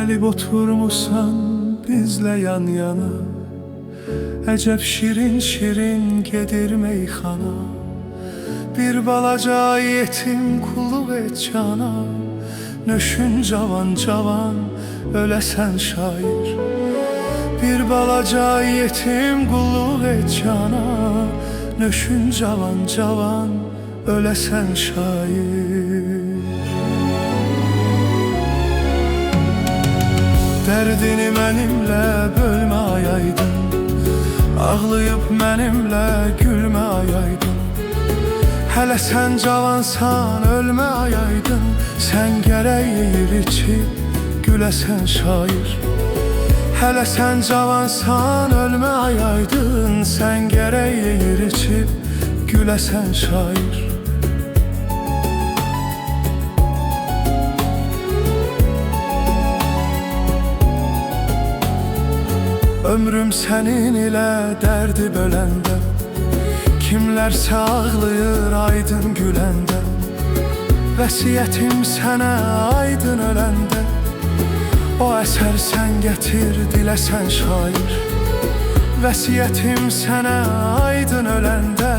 Gəlib oturmusan bizlə yan yana, əcəb şirin şirin gedir meyxana. Bir balaca yetim qulluq et cana, nöşün cavan cavan öləsən şair. Bir balaca yetim qulluq et cana, nöşün cavan cavan öləsən şair. Dərdini mənimlə bölmə ayaydın, ağlayıb mənimlə gülmə ayaydın. Hələ sən cavansan ölmə ayaydın, sən gərək yeyir içib güləsən şair. Hələ sən cavansan ölmə ayaydın, sən gərək yeyir içib güləsən şair. Ömrüm sənin ilə dərdi böləndə, kimlərsə ağlayır aydın güləndə. Vəsiyyətim sənə aydın öləndə, o əsər sən gətir diləsən şair. Vəsiyyətim sənə aydın öləndə,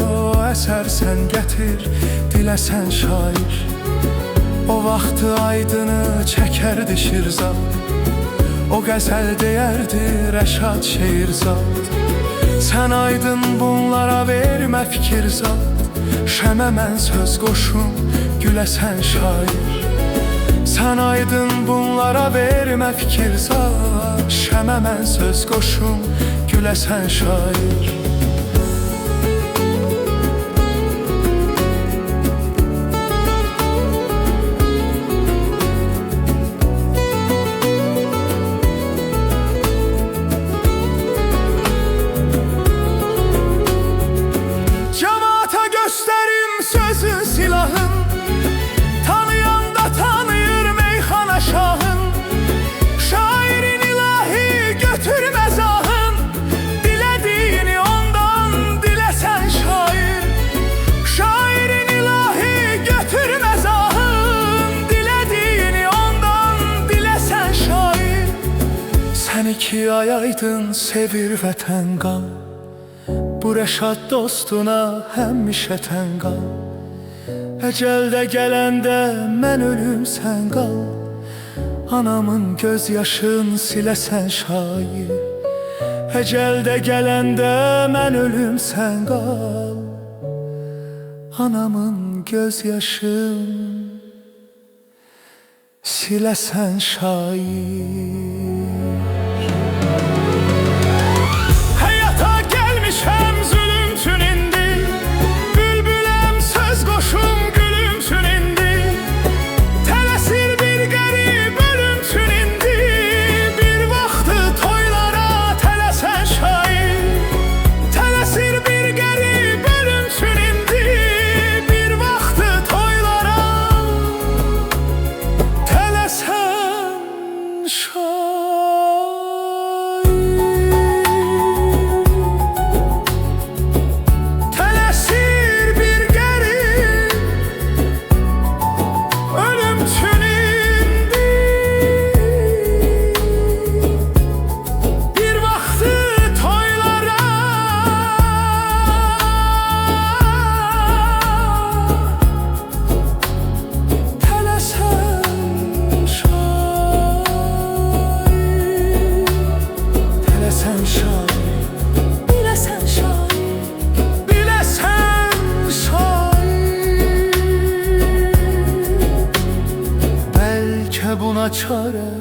o əsər sən gətir diləsən şair. O vaxtı aydını çəkərdi şirzad, o qəzəl deyərdi Rəşad Şeirzad. Sən aydın bunlara vermə fikirzad, şəmə mən söz qoşum güləsən şair. Sən aydın bunlara vermə fikirzad, şəmə mən söz qoşum güləsən şair. Sözün silahın, tanıyan da tanıyır meyxana şahın. Şairin ilahi götürmez ahın, dilediğini ondan diləsən şair. Şairin ilahi götürmez ahın, dilediğini ondan diləsən şair. Sən iki ayaydın sevir vətən qan, bu Rəşad dostuna həmişə tən qal. Əcəldə gələndə mən ölüm sən qal, anamın göz yaşın siləsən şair. Əcəldə gələndə mən ölüm sən qal, anamın göz yaşın siləsən şair. Buna çare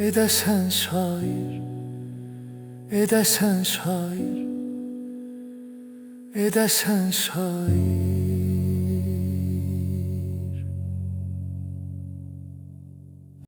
edəsən şair, edəsən şair, edəsən şair.